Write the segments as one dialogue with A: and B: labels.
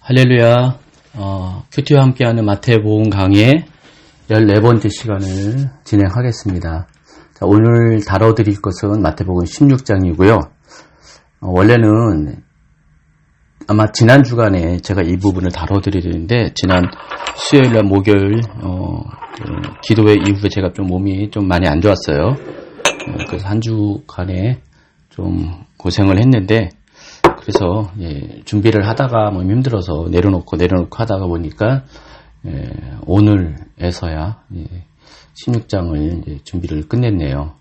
A: 할렐루야. 큐티와 함께하는 마태복음 강의 14번째 시간을 진행하겠습니다. 자, 오늘 다뤄드릴 것은 마태복음 16장이고요. 원래는 아마 지난 주간에 제가 이 부분을 다뤄드리는데 지난 수요일날 목요일 기도회 이후에 제가 좀 몸이 좀 많이 안 좋았어요. 그래서 한 주간에 좀 고생을 했는데 그래서 준비를 하다가 몸이 힘들어서 내려놓고 하다가 보니까 오늘에서야 16장을 이제 준비를 끝냈네요.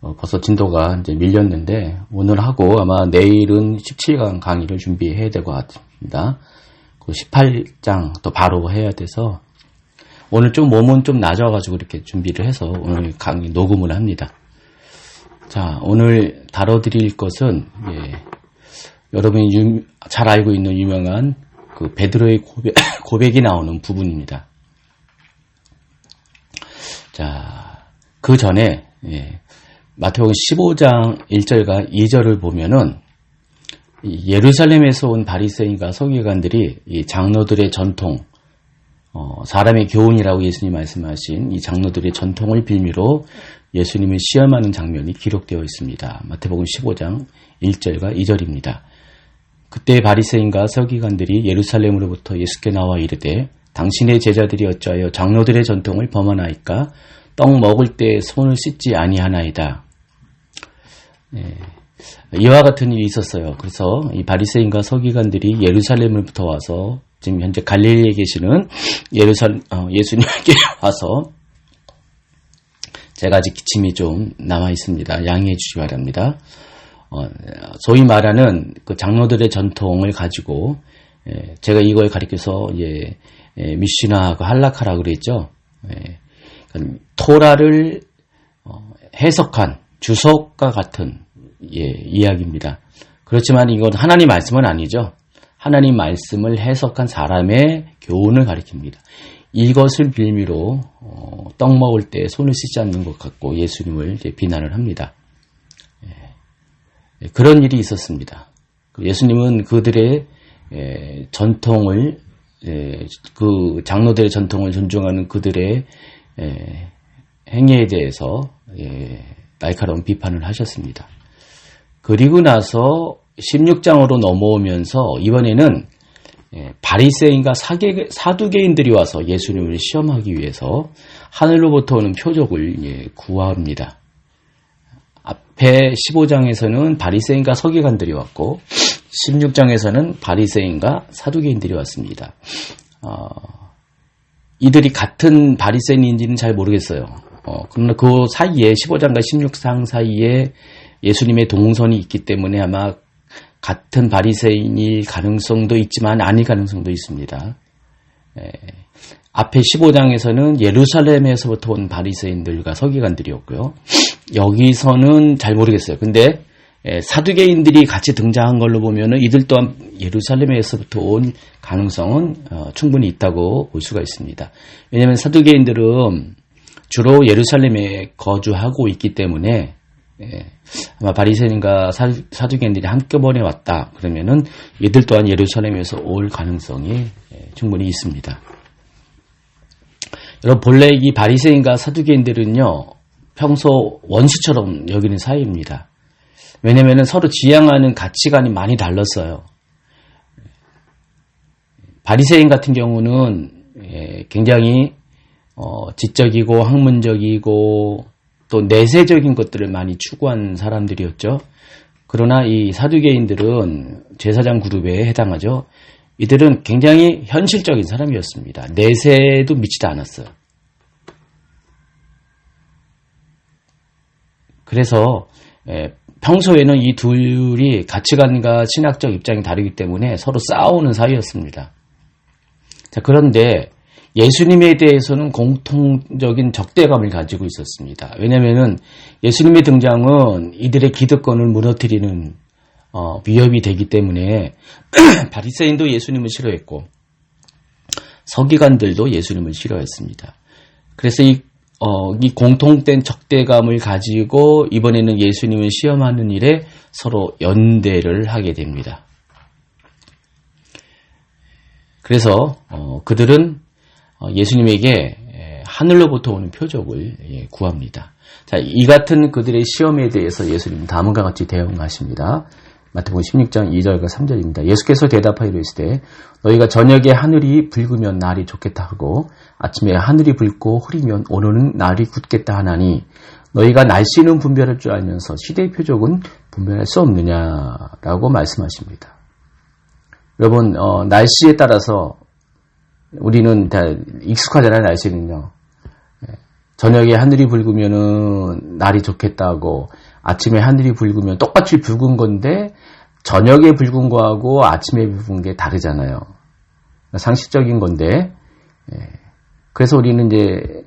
A: 벌써 진도가 이제 밀렸는데 오늘 하고 아마 내일은 17강 강의를 준비해야 될 것 같습니다. 그 18장 또 바로 해야 돼서 오늘 좀 몸은 좀 낮아가지고 이렇게 준비를 해서 오늘 강의 녹음을 합니다. 자, 오늘 다뤄드릴 것은 여러분이 잘 알고 있는 유명한 그 베드로의 고백이 나오는 부분입니다. 자, 그 전에 마태복음 15장 1절과 2절을 보면은 예루살렘에서 온 바리새인과 서기관들이 이 장로들의 전통, 사람의 교훈이라고 예수님 말씀하신 이 장로들의 전통을 빌미로 예수님을 시험하는 장면이 기록되어 있습니다. 마태복음 15장 1절과 2절입니다. 그때 바리새인과 서기관들이 예루살렘으로부터 예수께 나와 이르되 당신의 제자들이 어찌하여 장로들의 전통을 범하나이까? 떡 먹을 때 손을 씻지 아니하나이다. 이와 같은 일이 있었어요. 그래서 이 바리새인과 서기관들이 예루살렘으로부터 와서 지금 현재 갈릴리에 계시는 예수님에게 와서 제가 아직 기침이 좀 남아 있습니다. 양해해 주시기 바랍니다. 소위 말하는 그 장로들의 전통을 가지고 제가 이걸 가리켜서 미시나 할라카라 그랬죠. 토라를 해석한 주석과 같은 이야기입니다. 그렇지만 이건 하나님 말씀은 아니죠. 하나님 말씀을 해석한 사람의 교훈을 가리킵니다. 이것을 빌미로 떡 먹을 때 손을 씻지 않는 것 같고 예수님을 비난을 합니다. 그런 일이 있었습니다. 예수님은 그들의 전통을, 그 장로들의 전통을 존중하는 그들의 행위에 대해서 날카로운 비판을 하셨습니다. 그리고 나서 16장으로 넘어오면서 이번에는 바리새인과 사두개인들이 와서 예수님을 시험하기 위해서 하늘로부터 오는 표적을 구합니다. 앞에 15장에서는 바리새인과 서기관들이 왔고 16장에서는 바리새인과 사두개인들이 왔습니다. 이들이 같은 바리새인인지는 잘 모르겠어요. 그러나 그 사이에 15장과 16장 사이에 예수님의 동선이 있기 때문에 아마 같은 바리새인일 가능성도 있지만 아닐 가능성도 있습니다. 앞에 15장에서는 예루살렘에서부터 온 바리새인들과 서기관들이었고요. 여기서는 잘 모르겠어요. 근데 사두개인들이 같이 등장한 걸로 보면은 이들 또한 예루살렘에서부터 온 가능성은 충분히 있다고 볼 수가 있습니다. 왜냐하면 사두개인들은 주로 예루살렘에 거주하고 있기 때문에 아마 바리새인과 사두개인들이 한꺼번에 왔다 그러면은 이들 또한 예루살렘에서 올 가능성이 충분히 있습니다. 여러분 본래 이 바리새인과 사두개인들은요 평소 원수처럼 여기는 사이입니다. 왜냐하면 서로 지향하는 가치관이 많이 달랐어요. 바리새인 같은 경우는 굉장히 지적이고 학문적이고 또 내세적인 것들을 많이 추구한 사람들이었죠. 그러나 이 사두개인들은 제사장 그룹에 해당하죠. 이들은 굉장히 현실적인 사람이었습니다. 내세도 미치지 않았어요. 그래서 평소에는 이 둘이 가치관과 신학적 입장이 다르기 때문에 서로 싸우는 사이였습니다. 자, 그런데 예수님에 대해서는 공통적인 적대감을 가지고 있었습니다. 왜냐하면 예수님의 등장은 이들의 기득권을 무너뜨리는 위협이 되기 때문에 바리새인도 예수님을 싫어했고 서기관들도 예수님을 싫어했습니다. 그래서 이 공통된 적대감을 가지고 이번에는 예수님을 시험하는 일에 서로 연대를 하게 됩니다. 그래서 그들은 예수님에게 하늘로부터 오는 표적을 구합니다. 자, 이 같은 그들의 시험에 대해서 예수님은 다음과 같이 대응하십니다. 마태복음 16장 2절과 3절입니다. 예수께서 대답하여 이르시되 너희가 저녁에 하늘이 붉으면 날이 좋겠다 하고 아침에 하늘이 붉고 흐리면 오늘은 날이 굳겠다 하나니 너희가 날씨는 분별할 줄 알면서 시대의 표적은 분별할 수 없느냐라고 말씀하십니다. 여러분, 날씨에 따라서 우리는 다 익숙하잖아요, 날씨는요. 저녁에 하늘이 붉으면은 날이 좋겠다고, 아침에 하늘이 붉으면 똑같이 붉은 건데, 저녁에 붉은 거하고 아침에 붉은 게 다르잖아요. 상식적인 건데, 그래서 우리는 이제,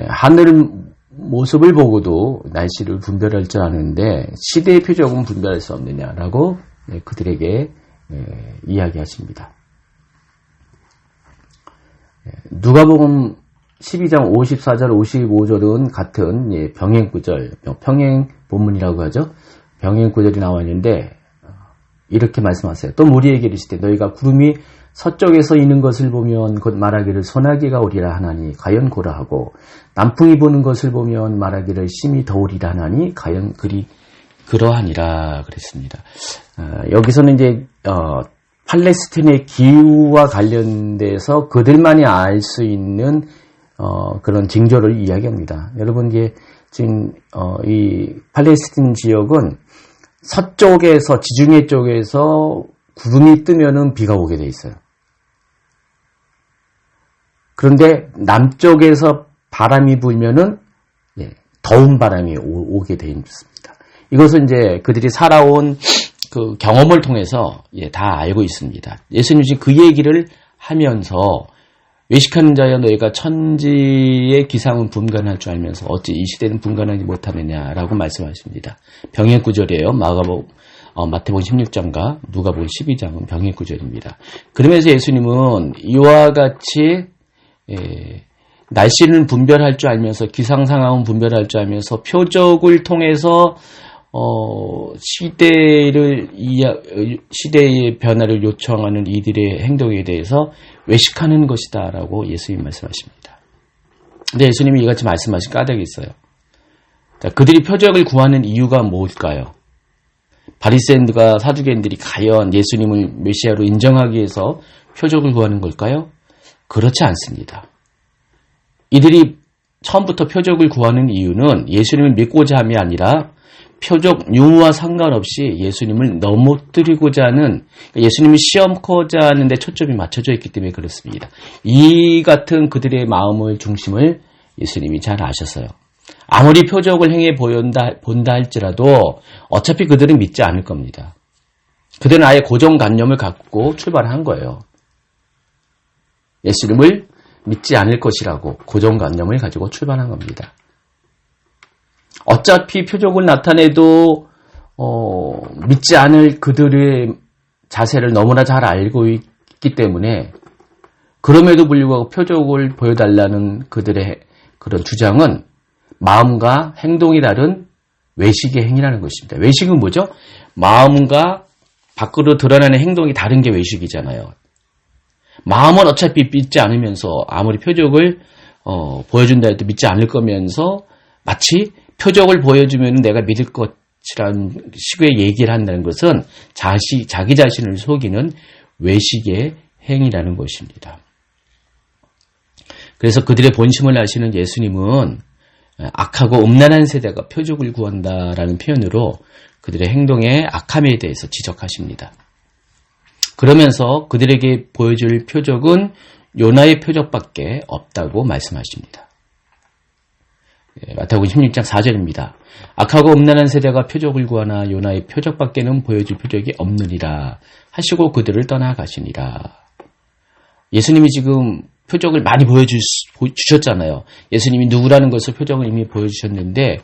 A: 하늘 모습을 보고도 날씨를 분별할 줄 아는데, 시대의 표적은 분별할 수 없느냐라고 그들에게 이야기하십니다. 누가복음 12장 54절 55절은 같은 병행구절, 평행 본문이라고 하죠. 병행구절이 나와 있는데 이렇게 말씀하세요. 또 무리에게 이르시되 너희가 구름이 서쪽에서 이는 것을 보면 곧 말하기를 소나기가 오리라 하나니 과연 고라 하고 남풍이 부는 것을 보면 말하기를 심히 더우리라 하나니 과연 그러하니라 그랬습니다. 여기서는 이제 팔레스틴의 기후와 관련돼서 그들만이 알 수 있는 그런 징조를 이야기합니다. 여러분, 이게 지금 이 팔레스틴 지역은 서쪽에서 지중해 쪽에서 구름이 뜨면은 비가 오게 돼 있어요. 그런데 남쪽에서 바람이 불면은 더운 바람이 오게 돼 있습니다. 이것은 이제 그들이 살아온 그 경험을 통해서 다 알고 있습니다. 예수님이 지금 그 얘기를 하면서 외식하는 자여 너희가 천지의 기상은 분간할 줄 알면서 어찌 이 시대는 분간하지 못하느냐라고 말씀하십니다. 병행구절이에요. 마태복음 16장과 누가복음 12장은 병행구절입니다. 그러면서 예수님은 이와 같이 날씨는 분별할 줄 알면서 기상 상황은 분별할 줄 알면서 표적을 통해서 시대의 변화를 요청하는 이들의 행동에 대해서 외식하는 것이다라고 예수님 말씀하십니다. 근데 예수님이 이같이 말씀하신 까닭이 있어요. 자, 그들이 표적을 구하는 이유가 뭘까요? 바리새인들과 사두개인들이 과연 예수님을 메시아로 인정하기 위해서 표적을 구하는 걸까요? 그렇지 않습니다. 이들이 처음부터 표적을 구하는 이유는 예수님을 믿고자 함이 아니라 표적 유무와 상관없이 예수님을 넘어뜨리고자 하는, 예수님을 시험코자 하는데 초점이 맞춰져 있기 때문에 그렇습니다. 이 같은 그들의 마음의 중심을 예수님이 잘 아셨어요. 아무리 표적을 행해 본다 할지라도 어차피 그들은 믿지 않을 겁니다. 그들은 아예 고정관념을 갖고 출발한 거예요. 예수님을 믿지 않을 것이라고 고정관념을 가지고 출발한 겁니다. 어차피 표적을 나타내도 믿지 않을 그들의 자세를 너무나 잘 알고 있기 때문에 그럼에도 불구하고 표적을 보여달라는 그들의 그런 주장은 마음과 행동이 다른 외식의 행위라는 것입니다. 외식은 뭐죠? 마음과 밖으로 드러나는 행동이 다른 게 외식이잖아요. 마음은 어차피 믿지 않으면서 아무리 표적을 보여준다 해도 믿지 않을 거면서 마치 표적을 보여주면 내가 믿을 것이라는 식의 얘기를 한다는 것은 자기 자신을 속이는 외식의 행위라는 것입니다. 그래서 그들의 본심을 아시는 예수님은 악하고 음란한 세대가 표적을 구한다라는 표현으로 그들의 행동의 악함에 대해서 지적하십니다. 그러면서 그들에게 보여줄 표적은 요나의 표적밖에 없다고 말씀하십니다. 마태복음 16장 4절입니다. 악하고 음란한 세대가 표적을 구하나 요나의 표적밖에는 보여줄 표적이 없느니라 하시고 그들을 떠나가시니라. 예수님이 지금 표적을 많이 보여주셨잖아요. 예수님이 누구라는 것을 표적을 이미 보여주셨는데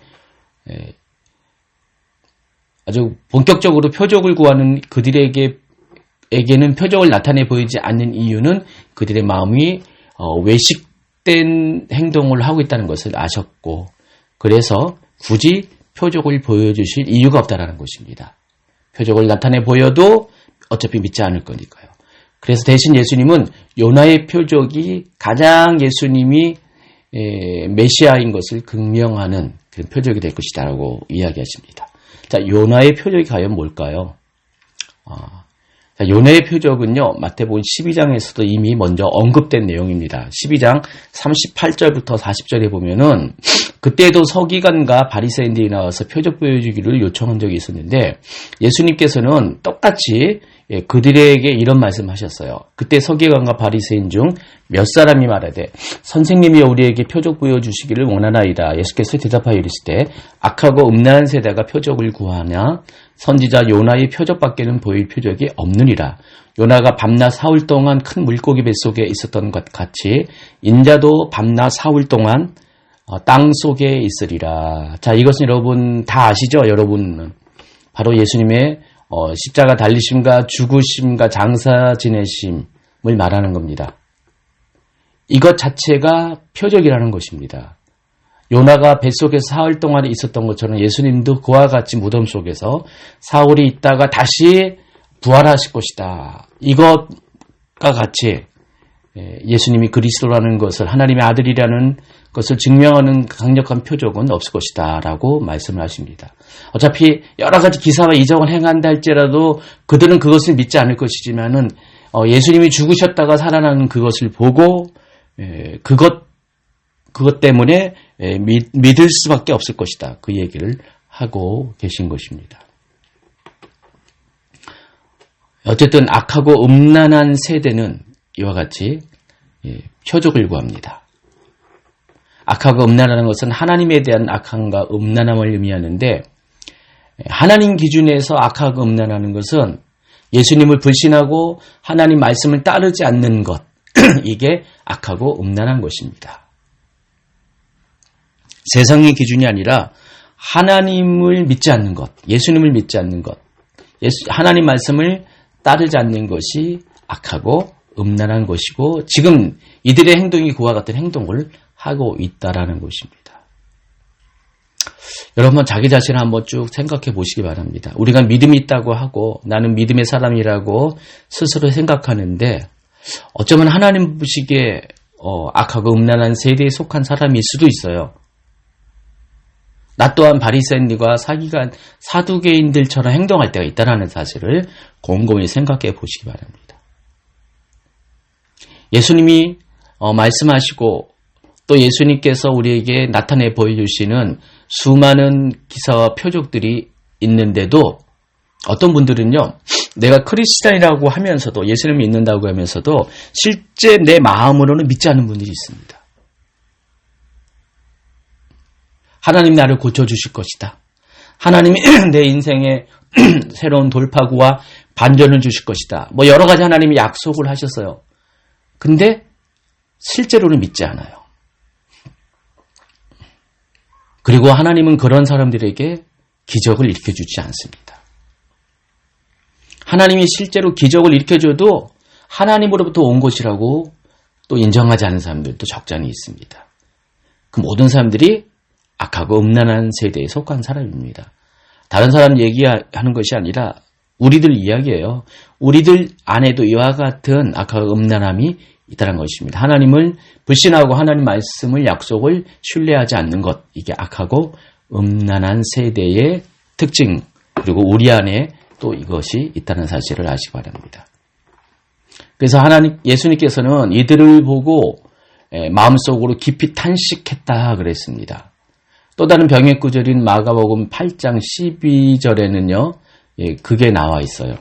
A: 아주 본격적으로 표적을 구하는 그들에게는 표적을 나타내 보이지 않는 이유는 그들의 마음이 외식된 행동을 하고 있다는 것을 아셨고 그래서 굳이 표적을 보여주실 이유가 없다는 것입니다. 표적을 나타내 보여도 어차피 믿지 않을 거니까요. 그래서 대신 예수님은 요나의 표적이 가장 예수님이 메시아인 것을 극명하는 그런 표적이 될 것이다라고 이야기하십니다. 자, 요나의 표적이 과연 뭘까요? 자, 요나의 표적은요, 마태복음 12장에서도 이미 먼저 언급된 내용입니다. 12장 38절부터 40절에 보면은, 그때도 서기관과 바리새인들이 나와서 표적 보여주기를 요청한 적이 있었는데, 예수님께서는 똑같이 그들에게 이런 말씀하셨어요. 그때 서기관과 바리새인 중 몇 사람이 말하되 선생님이 우리에게 표적 보여주시기를 원하나이다. 예수께서 대답하여 이르시되 악하고 음란한 세대가 표적을 구하냐 선지자 요나의 표적밖에는 보일 표적이 없느니라. 요나가 밤낮 사흘 동안 큰 물고기 뱃속에 있었던 것 같이 인자도 밤낮 사흘 동안 땅 속에 있으리라. 자, 이것은 여러분 다 아시죠? 여러분 바로 예수님의 십자가 달리심과 죽으심과 장사 지내심을 말하는 겁니다. 이것 자체가 표적이라는 것입니다. 요나가 뱃속에서 사흘 동안 있었던 것처럼 예수님도 그와 같이 무덤 속에서 사흘이 있다가 다시 부활하실 것이다. 이것과 같이 예수님이 그리스도라는 것을 하나님의 아들이라는 것을 증명하는 강력한 표적은 없을 것이다 라고 말씀을 하십니다. 어차피 여러 가지 기사와 이적을 행한다 할지라도 그들은 그것을 믿지 않을 것이지만은 예수님이 죽으셨다가 살아나는 그것을 보고 그것 때문에 믿을 수밖에 없을 것이다. 그 얘기를 하고 계신 것입니다. 어쨌든 악하고 음란한 세대는 이와 같이 표적을 구합니다. 악하고 음란한 것은 하나님에 대한 악함과 음란함을 의미하는데 하나님 기준에서 악하고 음란하는 것은 예수님을 불신하고 하나님 말씀을 따르지 않는 것 이게 악하고 음란한 것입니다. 세상의 기준이 아니라 하나님을 믿지 않는 것, 예수님을 믿지 않는 것, 하나님 말씀을 따르지 않는 것이 악하고 음란한 것이고 지금 이들의 행동이 그와 같은 행동을 하고 있다라는 것입니다. 여러분 자기 자신을 한번 쭉 생각해 보시기 바랍니다. 우리가 믿음이 있다고 하고 나는 믿음의 사람이라고 스스로 생각하는데 어쩌면 하나님 보시기에 악하고 음란한 세대에 속한 사람일 수도 있어요. 나 또한 바리새인들과 사두개인들처럼 행동할 때가 있다는 사실을 곰곰이 생각해 보시기 바랍니다. 예수님이 말씀하시고 또 예수님께서 우리에게 나타내 보여주시는 수많은 기사와 표적들이 있는데도 어떤 분들은요, 내가 크리스찬이라고 하면서도 예수님을 믿는다고 하면서도 실제 내 마음으로는 믿지 않는 분들이 있습니다. 하나님 나를 고쳐주실 것이다. 하나님이 내 인생에 새로운 돌파구와 반전을 주실 것이다. 뭐 여러 가지 하나님이 약속을 하셨어요. 근데 실제로는 믿지 않아요. 그리고 하나님은 그런 사람들에게 기적을 일으켜주지 않습니다. 하나님이 실제로 기적을 일으켜줘도 하나님으로부터 온 것이라고 또 인정하지 않는 사람들도 적잖이 있습니다. 그 모든 사람들이 악하고 음란한 세대에 속한 사람입니다. 다른 사람 얘기하는 것이 아니라 우리들 이야기예요. 우리들 안에도 이와 같은 악하고 음란함이 있다는 것입니다. 하나님을 불신하고 하나님 말씀을 약속을 신뢰하지 않는 것, 이게 악하고 음란한 세대의 특징, 그리고 우리 안에 또 이것이 있다는 사실을 아시기 바랍니다. 그래서 예수님께서는 이들을 보고 마음속으로 깊이 탄식했다 그랬습니다. 또 다른 병의 구절인 마가복음 8장 12절에는요, 그게 나와 있어요.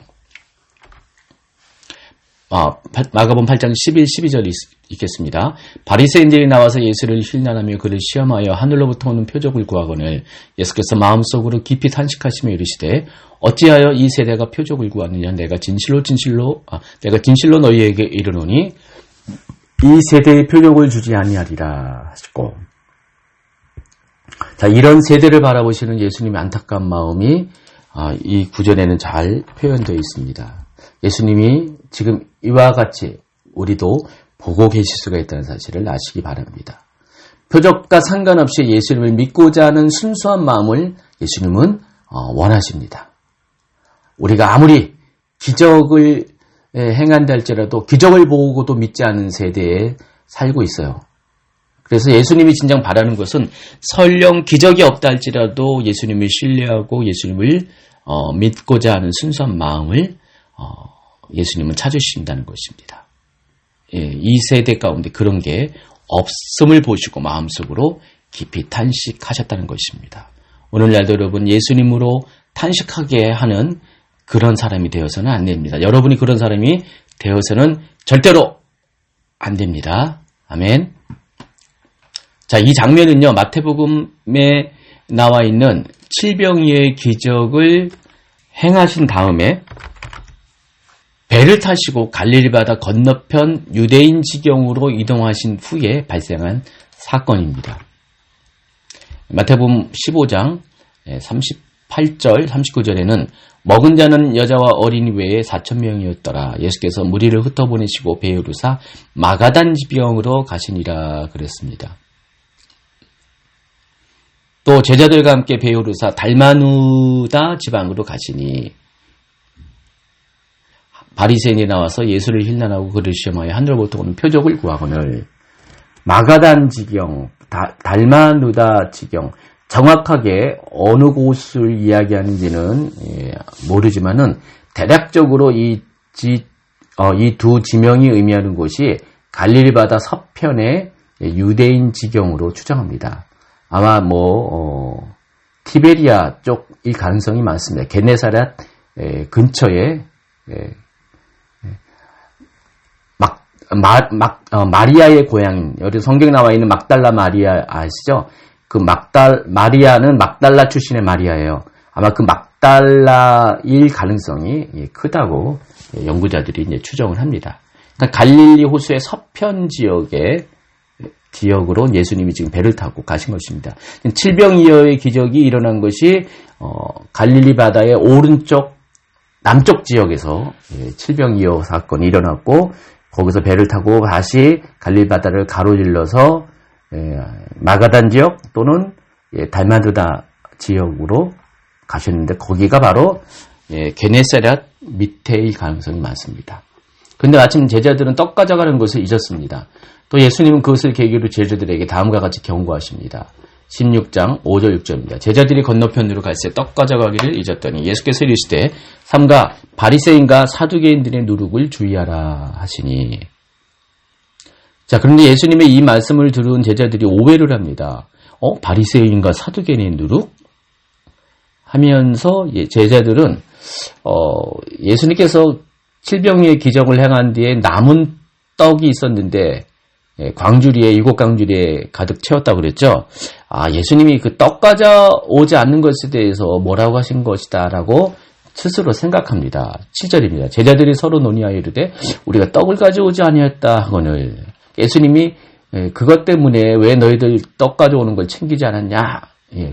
A: 마가복음 8장 12절이 있겠습니다. 바리새인들이 나와서 예수를 힐난하며 그를 시험하여 하늘로부터 오는 표적을 구하거늘 예수께서 마음속으로 깊이 탄식하시며 이르시되 어찌하여 이 세대가 표적을 구하느냐 내가 진실로 너희에게 이르노니 이 세대의 표적을 주지 아니하리라 하시고, 자, 이런 세대를 바라보시는 예수님의 안타까운 마음이 이 구절에는 잘 표현되어 있습니다. 예수님이 지금 이와 같이 우리도 보고 계실 수가 있다는 사실을 아시기 바랍니다. 표적과 상관없이 예수님을 믿고자 하는 순수한 마음을 예수님은 원하십니다. 우리가 아무리 기적을 행한다 할지라도 기적을 보고도 믿지 않은 세대에 살고 있어요. 그래서 예수님이 진정 바라는 것은 설령 기적이 없다 할지라도 예수님을 신뢰하고 예수님을 믿고자 하는 순수한 마음을 예수님은 찾으신다는 것입니다. 이 세대 가운데 그런 게 없음을 보시고 마음속으로 깊이 탄식하셨다는 것입니다. 오늘날도 여러분 예수님으로 탄식하게 하는 그런 사람이 되어서는 안 됩니다. 여러분이 그런 사람이 되어서는 절대로 안 됩니다. 아멘. 자, 이 장면은요, 마태복음에 나와 있는 칠병이의 기적을 행하신 다음에 배를 타시고 갈릴리 바다 건너편 유대인 지경으로 이동하신 후에 발생한 사건입니다. 마태복음 15장 38절, 39절에는 먹은 자는 여자와 어린이 외에 4,000명이었더라. 예수께서 무리를 흩어보내시고 배에 오르사 마가단 지병으로 가시니라 그랬습니다. 또 제자들과 함께 배에 오르사 달마누다 지방으로 가시니 바리새인이 나와서 예수를 힐난하고 그를 시험하여 하늘로부터 오는 표적을 구하거늘. 마가단 지경, 달마누다 지경, 정확하게 어느 곳을 이야기하는지는 모르지만은 대략적으로 이 두 지명이 의미하는 곳이 갈릴리 바다 서편의 유대인 지경으로 추정합니다. 아마 티베리아 쪽일 가능성이 많습니다. 게네사렛 근처에 마리아의 고향인, 여기 성경에 나와 있는 막달라 마리아 아시죠? 그 마리아는 막달라 출신의 마리아예요. 아마 그 막달라일 가능성이 크다고 연구자들이 이제 추정을 합니다. 그러니까 갈릴리 호수의 서편 지역으로 예수님이 지금 배를 타고 가신 것입니다. 칠병이어의 기적이 일어난 것이 갈릴리 바다의 오른쪽 남쪽 지역에서 칠병이어 사건이 일어났고 거기서 배를 타고 다시 갈릴리 바다를 가로질러서 마가단 지역 또는 달마누다 지역으로 가셨는데 거기가 바로 게네사렛 밑에의 가능성이 많습니다. 그런데 마침 제자들은 떡 가져가는 것을 잊었습니다. 또 예수님은 그것을 계기로 제자들에게 다음과 같이 경고하십니다. 16장 5절 6절입니다. 제자들이 건너편으로 갈새 떡 가져가기를 잊었더니 예수께서 이르시되 삼가 바리새인과 사두개인들의 누룩을 주의하라 하시니. 자, 그런데 예수님의 이 말씀을 들은 제자들이 오해를 합니다. 바리새인과 사두개인의 누룩? 하면서 제자들은 예수님께서 칠병이의 기적을 행한 뒤에 남은 떡이 있었는데 광주리에 7광주리에 가득 채웠다고 그랬죠. 예수님이 그 떡 가져오지 않는 것에 대해서 뭐라고 하신 것이다라고 스스로 생각합니다. 7절입니다. 제자들이 서로 논의하여 이르되 우리가 떡을 가져오지 아니했다 하거늘. 예수님이 그것 때문에 왜 너희들 떡 가져오는 걸 챙기지 않았냐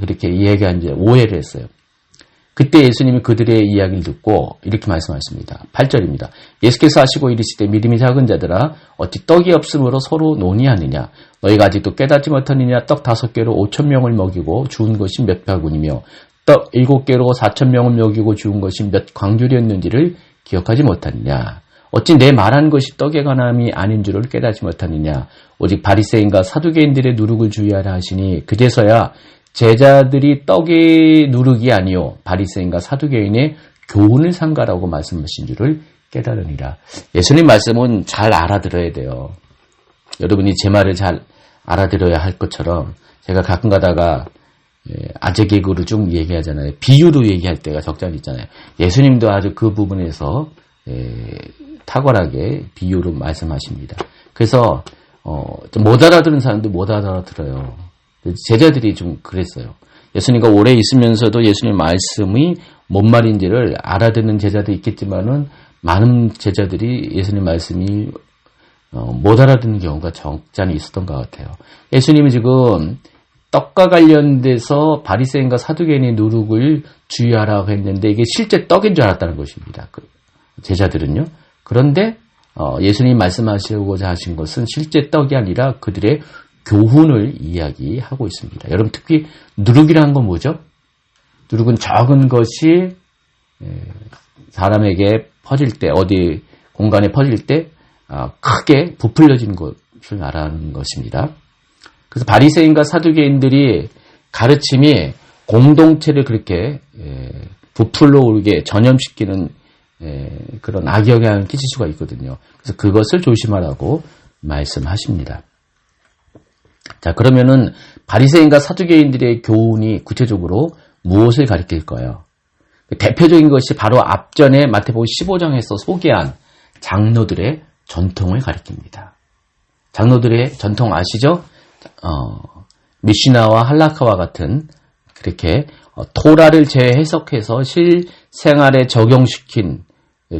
A: 그렇게 이야기한 이제 오해를 했어요. 그때 예수님이 그들의 이야기를 듣고 이렇게 말씀하십니다. 8절입니다. 예수께서 하시고 이르시되 믿음이 작은 자들아 어찌 떡이 없으므로 서로 논의하느냐. 너희가 아직도 깨닫지 못하느냐. 떡 5개로 5,000명을 먹이고 주운 것이 몇 바구니며 떡 7개로 4,000명을 먹이고 주운 것이 몇 광주리였는지를 기억하지 못하느냐. 어찌 내 말한 것이 떡에 관함이 아닌 줄을 깨닫지 못하느냐. 오직 바리새인과 사두개인들의 누룩을 주의하라 하시니 그제서야 제자들이 떡의 누룩이 아니요 바리새인과 사두개인의 교훈을 삼가라고 말씀하신 줄을 깨달으니라. 예수님 말씀은 잘 알아들어야 돼요. 여러분이 제 말을 잘 알아들어야 할 것처럼 제가 가끔 가다가 아재 개그로 좀 얘기하잖아요. 비유로 얘기할 때가 적잖이 있잖아요. 예수님도 아주 그 부분에서 탁월하게 비유로 말씀하십니다. 그래서 못 알아들은 사람도 못 알아들어요. 제자들이 좀 그랬어요. 예수님과 오래 있으면서도 예수님 말씀이 뭔 말인지를 알아듣는 제자도 있겠지만은 많은 제자들이 예수님 말씀이 못 알아듣는 경우가 적잖이 있었던 것 같아요. 예수님이 지금 떡과 관련돼서 바리새인과 사두개인의 누룩을 주의하라고 했는데 이게 실제 떡인 줄 알았다는 것입니다. 제자들은요. 그런데 예수님이 말씀하시고자 하신 것은 실제 떡이 아니라 그들의 교훈을 이야기하고 있습니다. 여러분 특히 누룩이라는 건 뭐죠? 누룩은 적은 것이 사람에게 퍼질 때 어디 공간에 퍼질 때 크게 부풀려지는 것을 말하는 것입니다. 그래서 바리새인과 사두개인들이 가르침이 공동체를 그렇게 부풀러 오르게 전염시키는 그런 악영향을 끼칠 수가 있거든요. 그래서 그것을 조심하라고 말씀하십니다. 자, 그러면은 바리새인과 사두개인들의 교훈이 구체적으로 무엇을 가리킬까요? 대표적인 것이 바로 앞전에 마태복음 15장에서 소개한 장로들의 전통을 가리킵니다. 장로들의 전통 아시죠? 미시나와 할라카와 같은 그렇게 토라를 재해석해서 실생활에 적용시킨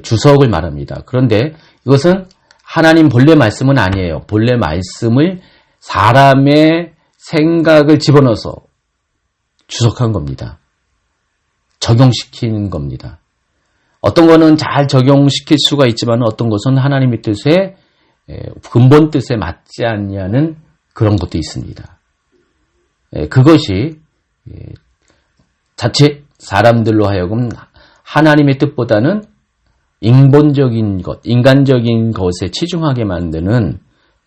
A: 주석을 말합니다. 그런데 이것은 하나님 본래 말씀은 아니에요. 본래 말씀을 사람의 생각을 집어넣어서 주석한 겁니다. 적용시키는 겁니다. 어떤 거는 잘 적용시킬 수가 있지만 어떤 것은 하나님의 뜻에 근본 뜻에 맞지 않냐는 그런 것도 있습니다. 그것이 자칫 사람들로 하여금 하나님의 뜻보다는 인본적인 것, 인간적인 것에 치중하게 만드는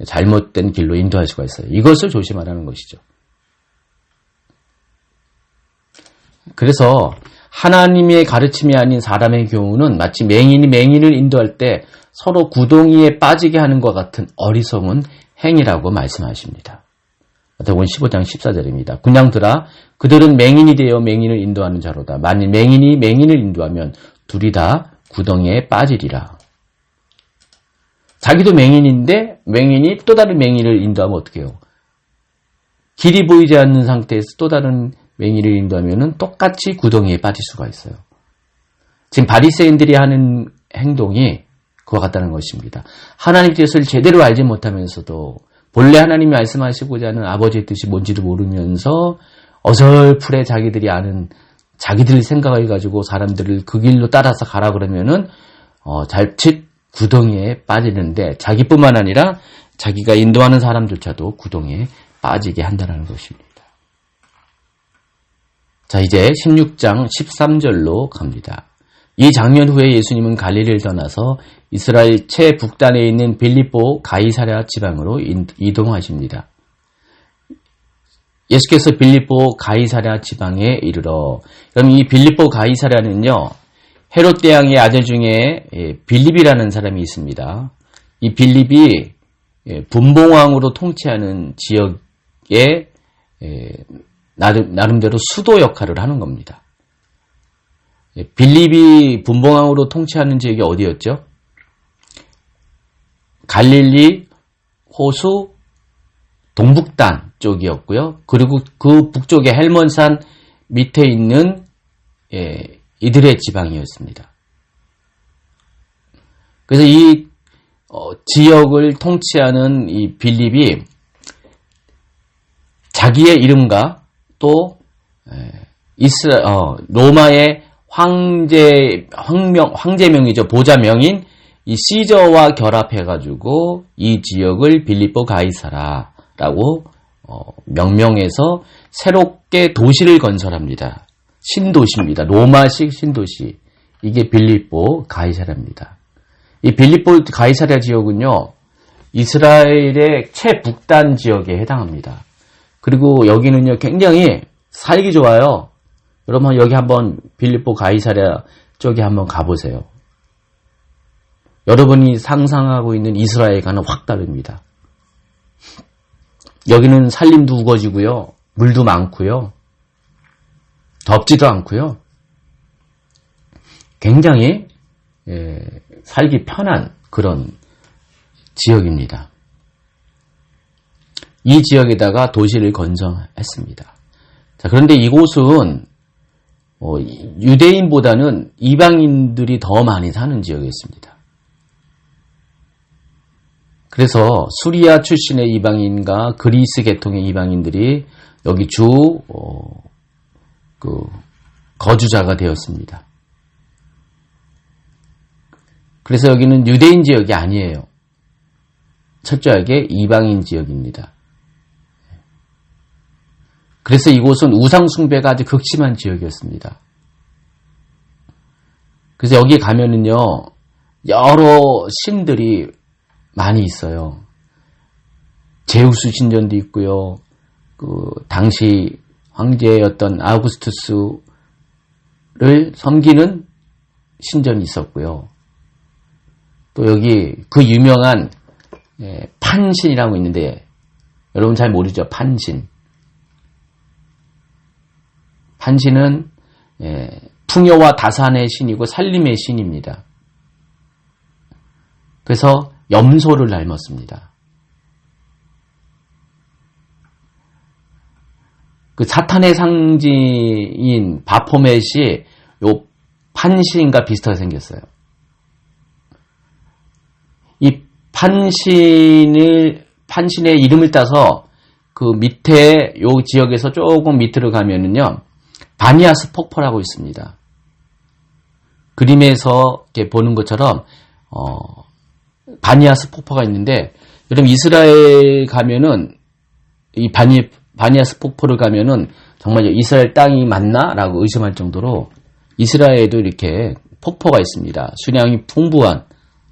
A: 잘못된 길로 인도할 수가 있어요. 이것을 조심하라는 것이죠. 그래서 하나님의 가르침이 아닌 사람의 교훈은 마치 맹인이 맹인을 인도할 때 서로 구덩이에 빠지게 하는 것 같은 어리석은 행위라고 말씀하십니다. 마태복음 15장 14절입니다. 군양들아 그들은 맹인이 되어 맹인을 인도하는 자로다. 만일 맹인이 맹인을 인도하면 둘이 다 구덩이에 빠지리라. 자기도 맹인인데 맹인이 또 다른 맹인을 인도하면 어떻게 해요? 길이 보이지 않는 상태에서 또 다른 맹인을 인도하면 똑같이 구덩이에 빠질 수가 있어요. 지금 바리새인들이 하는 행동이 그와 같다는 것입니다. 하나님의 뜻을 제대로 알지 못하면서도 본래 하나님이 말씀하시고자 하는 아버지의 뜻이 뭔지도 모르면서 어설프게 자기들이 아는 자기들 생각을 가지고 사람들을 그 길로 따라서 가라 그러면은 자칫 구덩이에 빠지는데 자기뿐만 아니라 자기가 인도하는 사람조차도 구덩이에 빠지게 한다는 것입니다. 자, 이제 16장 13절로 갑니다. 이 장면 후에 예수님은 갈릴리를 떠나서 이스라엘 최북단에 있는 빌립보 가이사랴 지방으로 이동하십니다. 예수께서 빌립보 가이사랴 지방에 이르러, 그럼 이 빌립보 가이사랴는요, 헤롯 대왕의 아들 중에 빌립이라는 사람이 있습니다. 이 빌립이 분봉왕으로 통치하는 지역에 나름대로 수도 역할을 하는 겁니다. 빌립이 분봉왕으로 통치하는 지역이 어디였죠? 갈릴리 호수 동북단 쪽이었고요. 그리고 그 북쪽에 헬몬산 밑에 있는 이들의 지방이었습니다. 그래서 이 지역을 통치하는 이 빌립이 자기의 이름과 또 로마의 황제명이죠. 보자명인 이 시저와 결합해가지고 이 지역을 빌립보 가이사라라고 명명해서 새롭게 도시를 건설합니다. 신도시입니다. 로마식 신도시. 이게 빌립보 가이사랴입니다. 이 빌립보 가이사랴 지역은요, 이스라엘의 최북단 지역에 해당합니다. 그리고 여기는요, 굉장히 살기 좋아요. 여러분 여기 한번 빌립보 가이사랴 쪽에 한번 가보세요. 여러분이 상상하고 있는 이스라엘과는 확 다릅니다. 여기는 살림도 우거지고요. 물도 많고요. 덥지도 않고요. 굉장히 살기 편한 그런 지역입니다. 이 지역에다가 도시를 건설했습니다. 자, 그런데 이곳은 유대인보다는 이방인들이 더 많이 사는 지역이었습니다. 그래서 수리아 출신의 이방인과 그리스 계통의 이방인들이 여기 거주자가 되었습니다. 그래서 여기는 유대인 지역이 아니에요. 철저하게 이방인 지역입니다. 그래서 이곳은 우상 숭배가 아주 극심한 지역이었습니다. 그래서 여기 가면은요, 여러 신들이 많이 있어요. 제우스 신전도 있고요. 당시 황제였던 아우구스투스를 섬기는 신전이 있었고요. 또 여기 그 유명한 판신이라고 있는데 여러분 잘 모르죠? 판신. 판신은 풍요와 다산의 신이고 살림의 신입니다. 그래서 염소를 닮았습니다. 그 사탄의 상징인 바포멧이 요 판신과 비슷하게 생겼어요. 이 판신의 이름을 따서 그 밑에 요 지역에서 조금 밑으로 가면은요, 바니아스 폭포라고 있습니다. 그림에서 이렇게 보는 것처럼, 바니아스 폭포가 있는데, 여러분 이스라엘 가면은, 이 바니아스 폭포를 가면은 정말 이스라엘 땅이 맞나? 라고 의심할 정도로 이스라엘에도 이렇게 폭포가 있습니다. 수량이 풍부한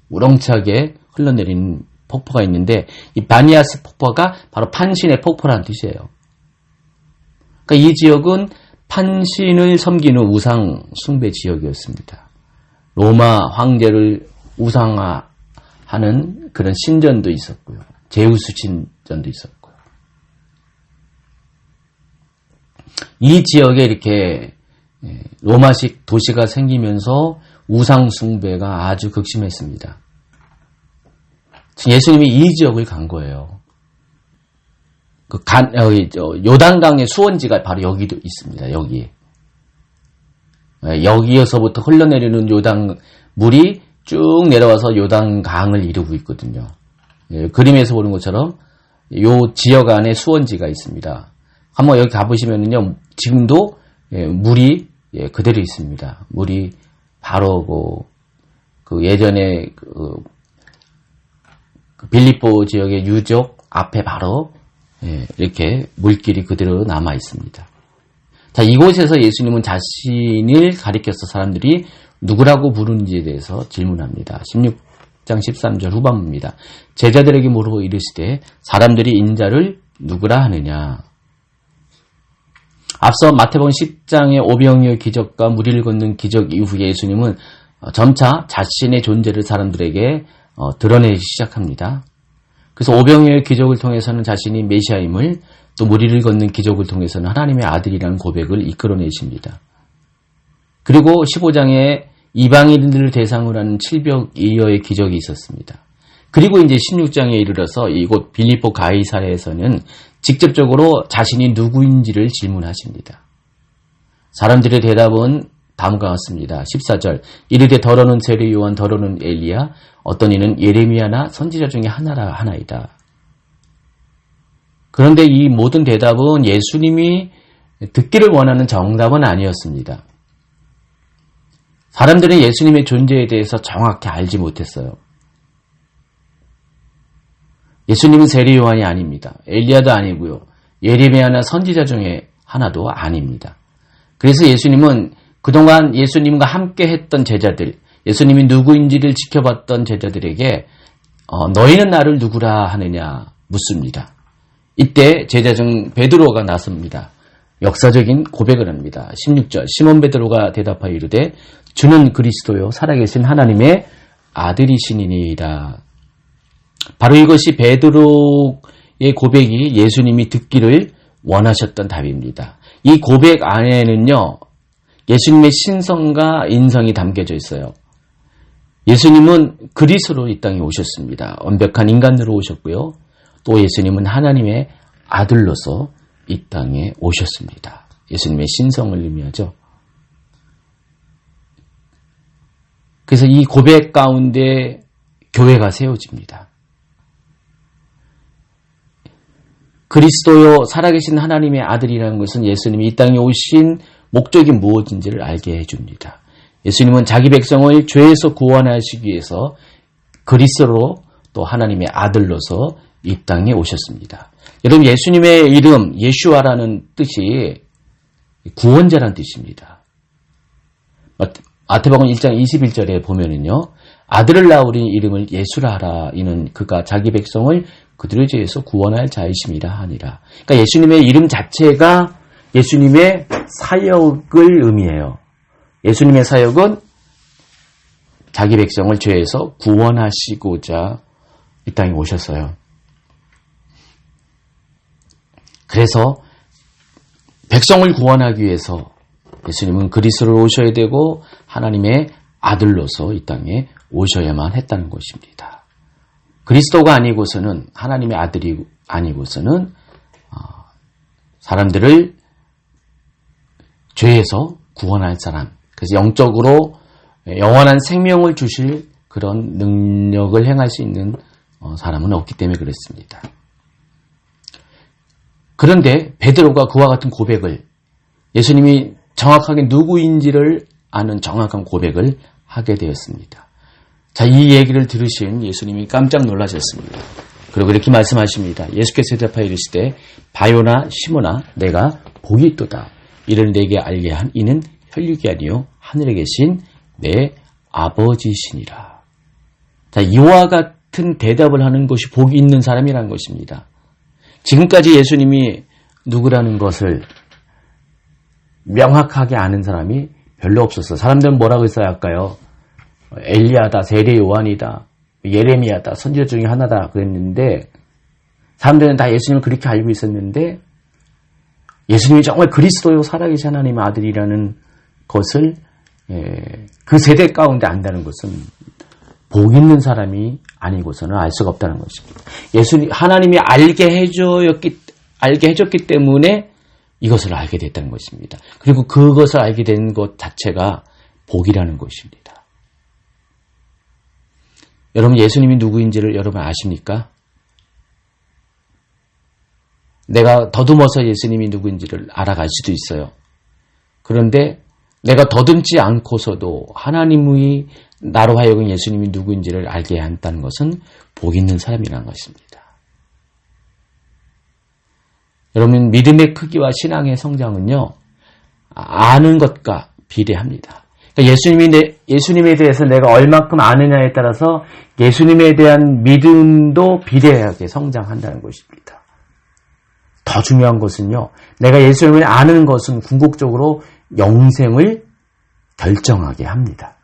A: 우렁차게 흘러내리는 폭포가 있는데 이 바니아스 폭포가 바로 판신의 폭포라는 뜻이에요. 그러니까 이 지역은 판신을 섬기는 우상 숭배 지역이었습니다. 로마 황제를 우상화하는 그런 신전도 있었고요. 제우스 신전도 있었고요. 이 지역에 이렇게 로마식 도시가 생기면서 우상 숭배가 아주 극심했습니다. 예수님이 이 지역을 간 거예요. 요단강의 수원지가 바로 여기도 있습니다. 여기에. 여기에서부터 흘러내리는 요단 물이 쭉 내려와서 요단강을 이루고 있거든요. 그림에서 보는 것처럼 요 지역 안에 수원지가 있습니다. 한번 여기 가보시면은요, 지금도 물이 그대로 있습니다. 물이 바로 그 예전에 그 빌립보 지역의 유적 앞에 바로 이렇게 물길이 그대로 남아 있습니다. 자, 이곳에서 예수님은 자신을 가리켜서 사람들이 누구라고 부르는지에 대해서 질문합니다. 16장 13절 후반부입니다. 제자들에게 물어 이르시되 사람들이 인자를 누구라 하느냐. 앞서 마태복음 10장의 오병이어의 기적과 무리를 걷는 기적 이후에 예수님은 점차 자신의 존재를 사람들에게 드러내기 시작합니다. 그래서 오병이어의 기적을 통해서는 자신이 메시아임을, 또 무리를 걷는 기적을 통해서는 하나님의 아들이라는 고백을 이끌어내십니다. 그리고 15장에 이방인들을 대상으로 하는 칠벽이어의 기적이 있었습니다. 그리고 이제 16장에 이르러서 이곳 빌립보 가이사랴에서는 직접적으로 자신이 누구인지를 질문하십니다. 사람들의 대답은 다음과 같습니다. 14절 이르되 더러는 세례 요한, 더러는 엘리야, 어떤 이는 예레미야나 선지자 중에 하나이다. 그런데 이 모든 대답은 예수님이 듣기를 원하는 정답은 아니었습니다. 사람들은 예수님의 존재에 대해서 정확히 알지 못했어요. 예수님은 세례 요한이 아닙니다. 엘리야도 아니고요. 예레미야나 선지자 중에 하나도 아닙니다. 그래서 예수님은 그동안 예수님과 함께 했던 제자들, 예수님이 누구인지를 지켜봤던 제자들에게 너희는 나를 누구라 하느냐 묻습니다. 이때 제자 중 베드로가 나섭니다. 역사적인 고백을 합니다. 16절 시몬 베드로가 대답하여 이르되 주는 그리스도요 살아계신 하나님의 아들이시니이다. 바로 이것이 베드로의 고백이 예수님이 듣기를 원하셨던 답입니다. 이 고백 안에는요, 예수님의 신성과 인성이 담겨져 있어요. 예수님은 그리스도로 이 땅에 오셨습니다. 완벽한 인간으로 오셨고요. 또 예수님은 하나님의 아들로서 이 땅에 오셨습니다. 예수님의 신성을 의미하죠. 그래서 이 고백 가운데 교회가 세워집니다. 그리스도요 살아계신 하나님의 아들이라는 것은 예수님이 이 땅에 오신 목적이 무엇인지를 알게 해줍니다. 예수님은 자기 백성을 죄에서 구원하시기 위해서 그리스도로 또 하나님의 아들로서 이 땅에 오셨습니다. 여러분 예수님의 이름 예슈아라는 뜻이 구원자라는 뜻입니다. 마태복음 1장 21절에 보면은요, 아들을 낳으린 이름을 예수라 하라. 이는 그가 자기 백성을 그들의 죄에서 구원할 자이심이라 하니라. 그러니까 예수님의 이름 자체가 예수님의 사역을 의미해요. 예수님의 사역은 자기 백성을 죄에서 구원하시고자 이 땅에 오셨어요. 그래서 백성을 구원하기 위해서 예수님은 그리스도로 오셔야 되고 하나님의 아들로서 이 땅에 오셔야만 했다는 것입니다. 그리스도가 아니고서는, 하나님의 아들이 아니고서는 사람들을 죄에서 구원할 사람, 그래서 영적으로 영원한 생명을 주실 그런 능력을 행할 수 있는 사람은 없기 때문에 그렇습니다. 그런데 베드로가 그와 같은 고백을, 예수님이 정확하게 누구인지를 아는 정확한 고백을 하게 되었습니다. 자, 이 얘기를 들으신 예수님이 깜짝 놀라셨습니다. 그리고 이렇게 말씀하십니다. 예수께서 대답하여 이르시되 바요나 시몬아 내가 복이 있도다. 이를 내게 알게 한 이는 혈육이 아니요 하늘에 계신 내 아버지시니라. 자, 이와 같은 대답을 하는 것이 복이 있는 사람이라는 것입니다. 지금까지 예수님이 누구라는 것을 명확하게 아는 사람이 별로 없었어요. 사람들은 뭐라고 했어야 할까요? 엘리야다, 세례 요한이다, 예레미야다, 선지자 중에 하나다 그랬는데 사람들은 다 예수님을 그렇게 알고 있었는데 예수님이 정말 그리스도요 살아계신 하나님의 아들이라는 것을 그 세대 가운데 안다는 것은 복 있는 사람이 아니고서는 알 수가 없다는 것입니다. 예수님, 하나님이 알게 해줬기 때문에 이것을 알게 됐다는 것입니다. 그리고 그것을 알게 된 것 자체가 복이라는 것입니다. 여러분, 예수님이 누구인지를 여러분 아십니까? 내가 더듬어서 예수님이 누구인지를 알아갈 수도 있어요. 그런데 내가 더듬지 않고서도 하나님의 나로 하여금 예수님이 누구인지를 알게 한다는 것은 복 있는 사람이라는 것입니다. 여러분, 믿음의 크기와 신앙의 성장은요, 아는 것과 비례합니다. 그러니까 예수님에 대해서 내가 얼마큼 아느냐에 따라서 예수님에 대한 믿음도 비례하게 성장한다는 것입니다. 더 중요한 것은요, 내가 예수님을 아는 것은 궁극적으로 영생을 결정하게 합니다.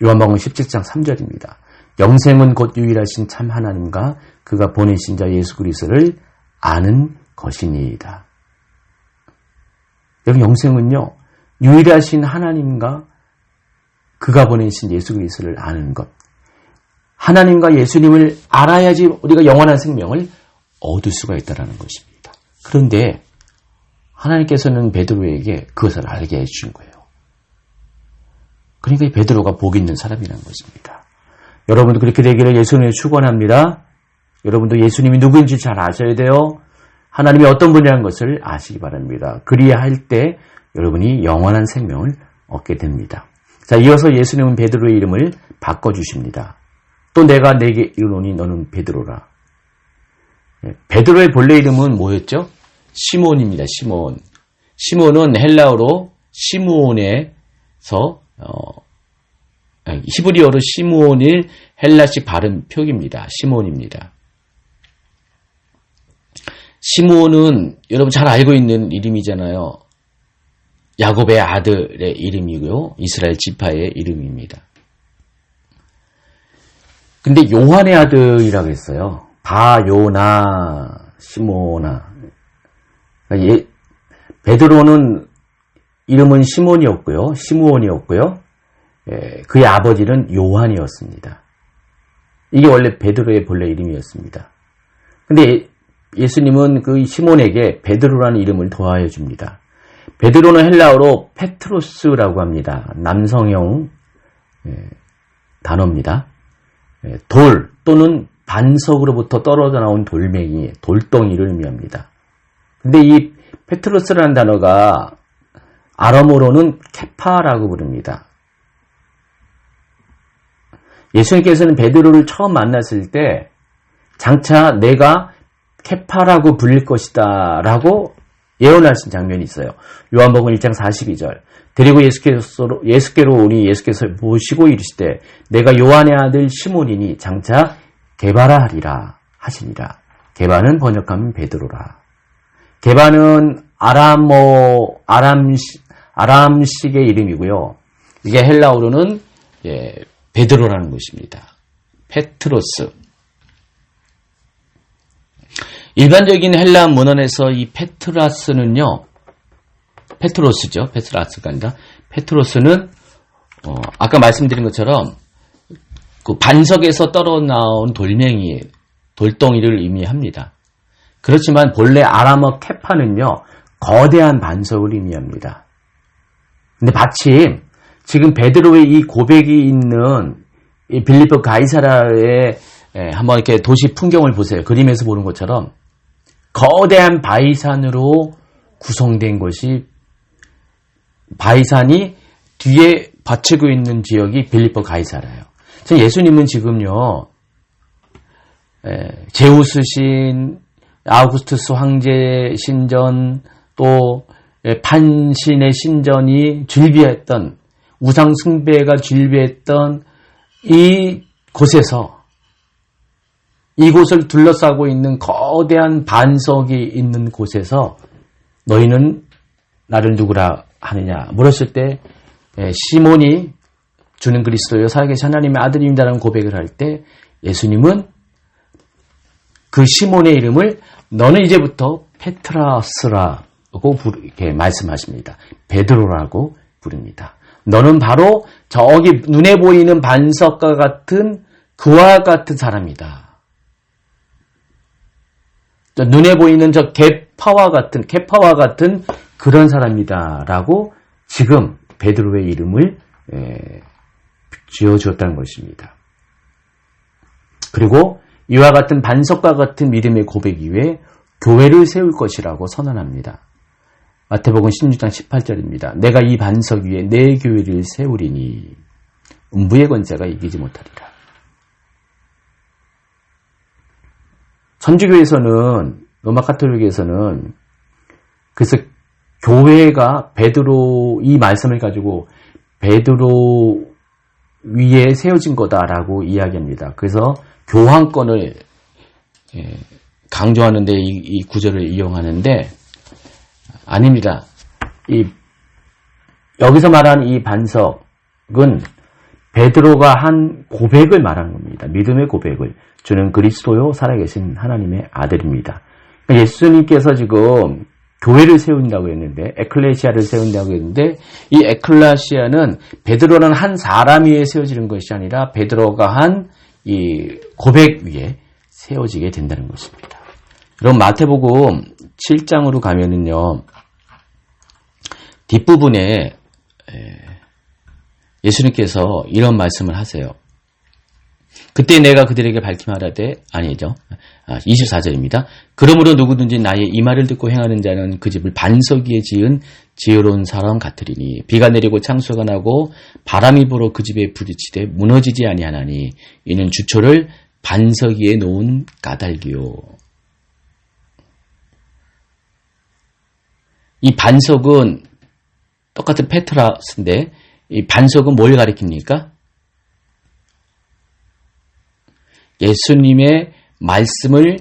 A: 요한복음 17장 3절입니다. 영생은 곧 유일하신 참 하나님과 그가 보내신 자 예수 그리스도를 아는 것이니이다. 여러분, 영생은요, 유일하신 하나님과 그가 보내신 예수 그리스도를 아는 것. 하나님과 예수님을 알아야지 우리가 영원한 생명을 얻을 수가 있다는 것입니다. 그런데 하나님께서는 베드로에게 그것을 알게 해준 거예요. 그러니까 베드로가 복 있는 사람이라는 것입니다. 여러분도 그렇게 되기를 예수님을 축원합니다. 여러분도 예수님이 누구인지 잘 아셔야 돼요. 하나님이 어떤 분이라는 것을 아시기 바랍니다. 그리야 할 때 여러분이 영원한 생명을 얻게 됩니다. 자, 이어서 예수님은 베드로의 이름을 바꿔주십니다. 또 내가 네게 이르노니 너는 베드로라. 베드로의 본래 이름은 뭐였죠? 시몬입니다. 시몬. 시몬은 헬라어로 시므온에서 히브리어로 시므온일 헬라식 발음 표기입니다. 시몬입니다. 시므온은 여러분 잘 알고 있는 이름이잖아요. 야곱의 아들의 이름이고요. 이스라엘 지파의 이름입니다. 근데 요한의 아들이라고 했어요. 바요나 시모나. 베드로는 이름은 시몬이었고요. 시므온이었고요. 그의 아버지는 요한이었습니다. 이게 원래 베드로의 본래 이름이었습니다. 근데 예수님은 그 시몬에게 베드로라는 이름을 더하여 줍니다. 베드로는 헬라어로 페트로스라고 합니다. 남성형 단어입니다. 돌 또는 반석으로부터 떨어져 나온 돌멩이, 돌덩이를 의미합니다. 근데 이 페트로스라는 단어가 아람어로는 케파라고 부릅니다. 예수님께서는 베드로를 처음 만났을 때 장차 내가 케파라고 불릴 것이다 라고 예언하신 장면이 있어요. 요한복음 1장 42절. 데리고 예수께로 오니 예수께서 보시고 이르시되 내가 요한의 아들 시몬이니 장차 게바라 하리라 하시니라. 게바는 번역하면 베드로라. 게바는 아람식의 이름이고요. 이게 헬라어로는 베드로라는 것입니다. 페트로스. 일반적인 헬라 문헌에서 이 페트라스는요, 페트로스죠. 페트라스가 아니라 페트로스는 아까 말씀드린 것처럼 그 반석에서 떨어나온 돌덩이를 의미합니다. 그렇지만 본래 아람어 케파는요, 거대한 반석을 의미합니다. 근데 마침 지금 베드로의 이 고백이 있는 이 빌립보 가이사라의 한번 이렇게 도시 풍경을 보세요. 그림에서 보는 것처럼 거대한 바위산으로 구성된 것이, 바위산이 뒤에 받치고 있는 지역이 빌립보 가이사라예요. 예수님은 지금요, 제우스 신, 아우구스투스 황제 신전, 또 판신의 신전이 즐비했던, 우상 숭배가 즐비했던 이 곳에서, 이곳을 둘러싸고 있는 거대한 반석이 있는 곳에서 너희는 나를 누구라 하느냐 물었을 때 시몬이 주는 그리스도요 살아계신 하나님의 아들입니다라는 고백을 할 때 예수님은 그 시몬의 이름을 너는 이제부터 페트라스라고 이렇게 말씀하십니다. 베드로라고 부릅니다. 너는 바로 저기 눈에 보이는 반석과 같은 그와 같은 사람이다. 눈에 보이는 저 케파와 같은 그런 사람이다라고 지금 베드로의 이름을 지어주었다는 것입니다. 그리고 이와 같은 반석과 같은 믿음의 고백 이외에 교회를 세울 것이라고 선언합니다. 마태복음 16장 18절입니다. 내가 이 반석 위에 내 교회를 세우리니 음부의 권세가 이기지 못하리라. 천주교에서는, 로마 카톨릭에서는 그래서 교회가 베드로, 이 말씀을 가지고 베드로 위에 세워진 거다라고 이야기합니다. 그래서 교황권을 강조하는데 이 구절을 이용하는데 아닙니다. 여기서 말한 이 반석은 베드로가 한 고백을 말하는 겁니다. 믿음의 고백을. 주는 그리스도요 살아계신 하나님의 아들입니다. 예수님께서 지금 교회를 세운다고 했는데, 에클레시아를 세운다고 했는데, 이 에클레시아는 베드로는 한 사람 위에 세워지는 것이 아니라 베드로가 한 이 고백 위에 세워지게 된다는 것입니다. 그럼 마태복음 7장으로 가면은요, 뒷부분에 예수님께서 이런 말씀을 하세요. 그때 내가 그들에게 밝히말하되, 아니죠. 24절입니다. 그러므로 누구든지 나의 이 말을 듣고 행하는 자는 그 집을 반석 위에 지은 지혜로운 사람 같으리니 비가 내리고 창수가 나고 바람이 불어 그 집에 부딪히되 무너지지 아니하나니 이는 주초를 반석 위에 놓은 까닭이요. 이 반석은 똑같은 페트라스인데 이 반석은 뭘 가리킵니까? 예수님의 말씀을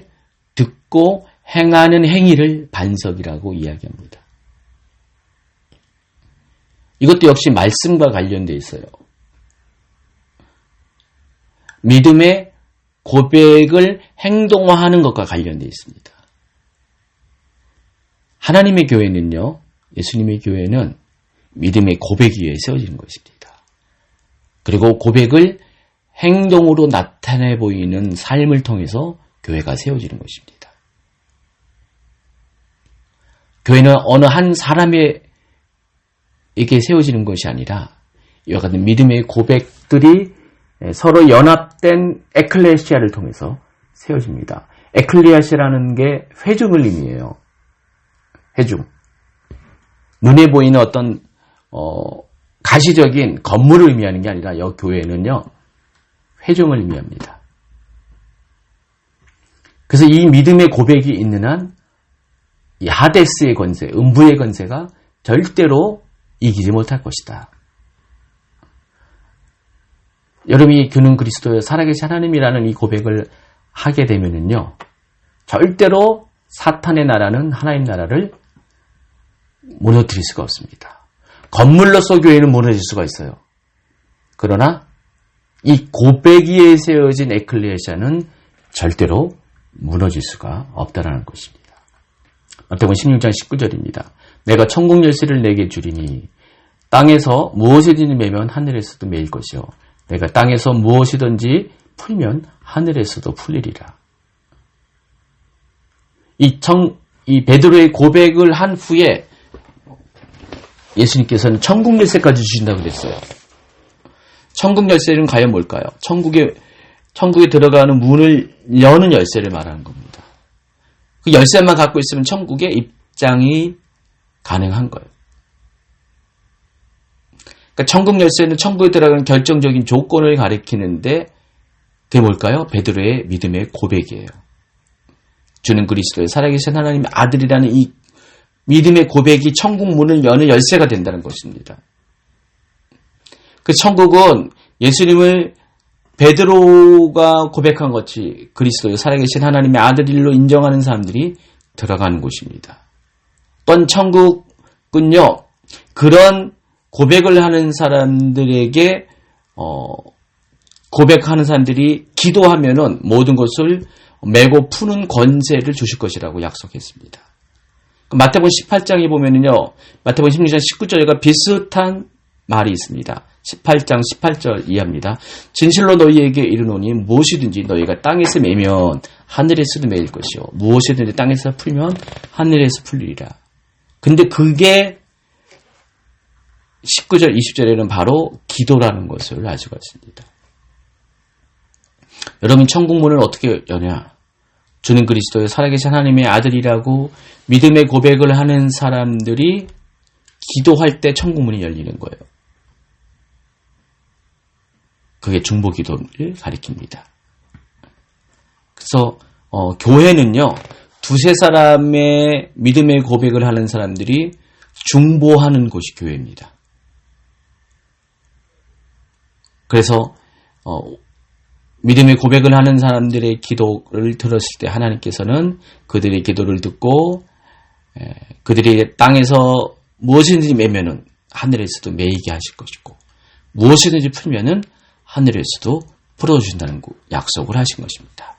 A: 듣고 행하는 행위를 반석이라고 이야기합니다. 이것도 역시 말씀과 관련되어 있어요. 믿음의 고백을 행동화하는 것과 관련되어 있습니다. 하나님의 교회는요, 예수님의 교회는 믿음의 고백 위에 세워지는 것입니다. 그리고 고백을 행동으로 나타내 보이는 삶을 통해서 교회가 세워지는 것입니다. 교회는 어느 한 사람에게 세워지는 것이 아니라 이와 같은 믿음의 고백들이 서로 연합된 에클레시아를 통해서 세워집니다. 에클레시아라는 게 회중을 의미해요. 회중. 눈에 보이는 어떤 가시적인 건물을 의미하는 게 아니라 이 교회는요, 회중을 의미합니다. 그래서 이 믿음의 고백이 있는 한 이 하데스의 권세, 음부의 권세가 절대로 이기지 못할 것이다. 여러분이 그는 그리스도의 살아계신 하나님이라는 이 고백을 하게 되면은요, 절대로 사탄의 나라는 하나님 나라를 무너뜨릴 수가 없습니다. 건물로서 교회는 무너질 수가 있어요. 그러나 이 고백 위에 세워진 에클레시아는 절대로 무너질 수가 없다는 것입니다. 마태복음 16장 19절입니다. 내가 천국 열쇠를 내게 주리니 땅에서 무엇이든지 매면 하늘에서도 매일 것이요 내가 땅에서 무엇이든지 풀면 하늘에서도 풀리리라. 이 베드로의 고백을 한 후에 예수님께서는 천국 열쇠까지 주신다고 그랬어요. 천국 열쇠는 과연 뭘까요? 천국에 들어가는 문을 여는 열쇠를 말하는 겁니다. 그 열쇠만 갖고 있으면 천국에 입장이 가능한 거예요. 그러니까 천국 열쇠는 천국에 들어가는 결정적인 조건을 가리키는데 그게 뭘까요? 베드로의 믿음의 고백이에요. 주는 그리스도의 살아계신 하나님의 아들이라는 이 믿음의 고백이 천국 문을 여는 열쇠가 된다는 것입니다. 그 천국은 예수님을 베드로가 고백한 것이 그리스도의 살아계신 하나님의 아들로 인정하는 사람들이 들어가는 곳입니다. 또한 천국은요, 그런 고백을 하는 사람들에게 고백하는 사람들이 기도하면은 모든 것을 메고 푸는 권세를 주실 것이라고 약속했습니다. 마태복음 18장에 보면은요, 마태복음 16장 19절과 비슷한 말이 있습니다. 18장 18절 이하입니다. 진실로 너희에게 이르노니 무엇이든지 너희가 땅에서 매면 하늘에서도 매일 것이요 무엇이든지 땅에서 풀면 하늘에서 풀리리라. 근데 그게 19절 20절에는 바로 기도라는 것을 알 수가 있습니다. 여러분 천국 문을 어떻게 여냐? 주는 그리스도의 살아계신 하나님의 아들이라고 믿음의 고백을 하는 사람들이 기도할 때 천국 문이 열리는 거예요. 그게 중보기도를 가리킵니다. 그래서 교회는요, 두세 사람의 믿음의 고백을 하는 사람들이 중보하는 곳이 교회입니다. 그래서 믿음의 고백을 하는 사람들의 기도를 들었을 때 하나님께서는 그들의 기도를 듣고 그들이 땅에서 무엇이든지 매면은 하늘에서도 매이게 하실 것이고 무엇이든지 풀면은 하늘에서도 풀어주신다는 약속을 하신 것입니다.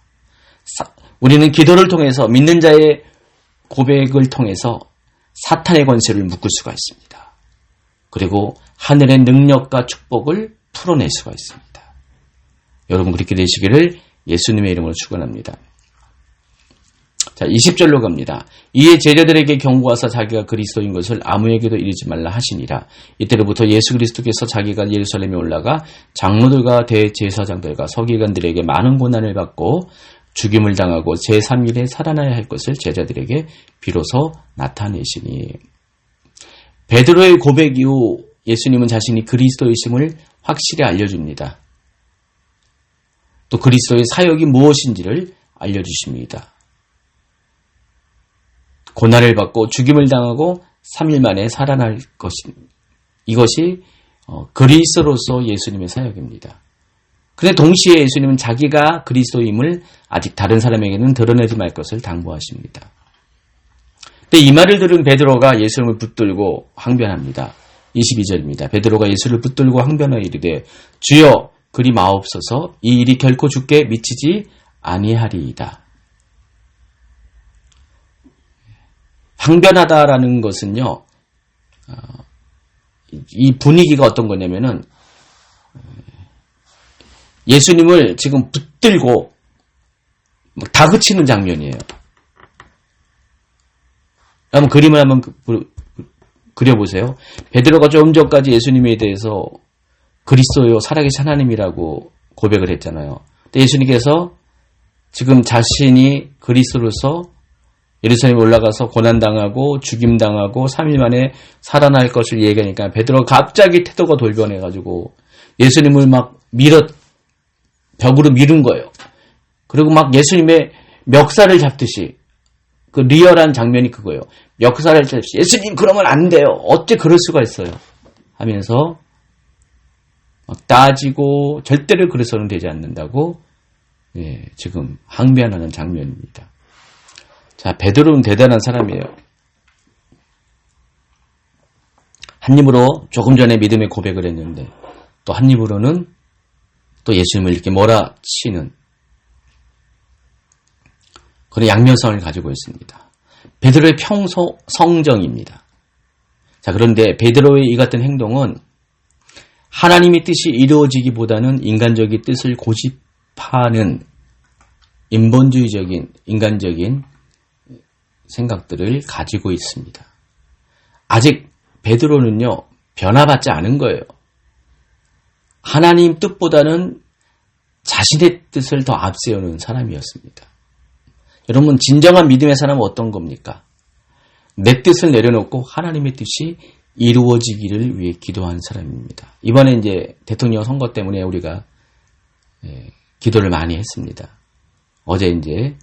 A: 우리는 기도를 통해서 믿는 자의 고백을 통해서 사탄의 권세를 묶을 수가 있습니다. 그리고 하늘의 능력과 축복을 풀어낼 수가 있습니다. 여러분 그렇게 되시기를 예수님의 이름으로 축원합니다. 자, 20절로 갑니다. 이에 제자들에게 경고하사 자기가 그리스도인 것을 아무에게도 이르지 말라 하시니라. 이때로부터 예수 그리스도께서 자기가 예루살렘에 올라가 장로들과 대제사장들과 서기관들에게 많은 고난을 받고 죽임을 당하고 제3일에 살아나야 할 것을 제자들에게 비로소 나타내시니. 베드로의 고백 이후 예수님은 자신이 그리스도이심을 확실히 알려줍니다. 또 그리스도의 사역이 무엇인지를 알려주십니다. 고난을 받고 죽임을 당하고 3일 만에 살아날 이것이 그리스도로서 예수님의 사역입니다. 그런데 동시에 예수님은 자기가 그리스도임을 아직 다른 사람에게는 드러내지 말 것을 당부하십니다. 근데 이 말을 들은 베드로가 예수님을 붙들고 항변합니다. 22절입니다. 베드로가 예수를 붙들고 항변하여 이르되 주여 그리 마옵소서 이 일이 결코 주께 미치지 아니하리이다. 항변하다라는 것은요, 이 분위기가 어떤 거냐면은 예수님을 지금 붙들고 다그치는 장면이에요. 한번 그림을 한번 그려보세요. 베드로가 좀 전까지 예수님에 대해서 그리스도요 살아계신 하나님이라고 고백을 했잖아요. 근데 예수님께서 지금 자신이 그리스도로서 예루살렘에 올라가서 고난당하고 죽임당하고 3일 만에 살아날 것을 얘기하니까 베드로가 갑자기 태도가 돌변해가지고 예수님을 막 벽으로 밀은 거예요. 그리고 막 예수님의 멱살을 잡듯이 그 리얼한 장면이 그거예요. 멱살을 잡듯이 예수님 그러면 안 돼요. 어째 그럴 수가 있어요. 하면서 막 따지고 절대로 그래서는 되지 않는다고 지금 항변하는 장면입니다. 자, 베드로는 대단한 사람이에요. 한 입으로 조금 전에 믿음의 고백을 했는데 또 한 입으로는 또 예수님을 이렇게 몰아치는 그런 양면성을 가지고 있습니다. 베드로의 평소 성정입니다. 자, 그런데 베드로의 이 같은 행동은 하나님의 뜻이 이루어지기보다는 인간적인 뜻을 고집하는 인본주의적인 인간적인 생각들을 가지고 있습니다. 아직 베드로는요, 변화받지 않은 거예요. 하나님 뜻보다는 자신의 뜻을 더 앞세우는 사람이었습니다. 여러분, 진정한 믿음의 사람은 어떤 겁니까? 내 뜻을 내려놓고 하나님의 뜻이 이루어지기를 위해 기도한 사람입니다. 이번에 이제 대통령 선거 때문에 우리가 기도를 많이 했습니다. 어제 이제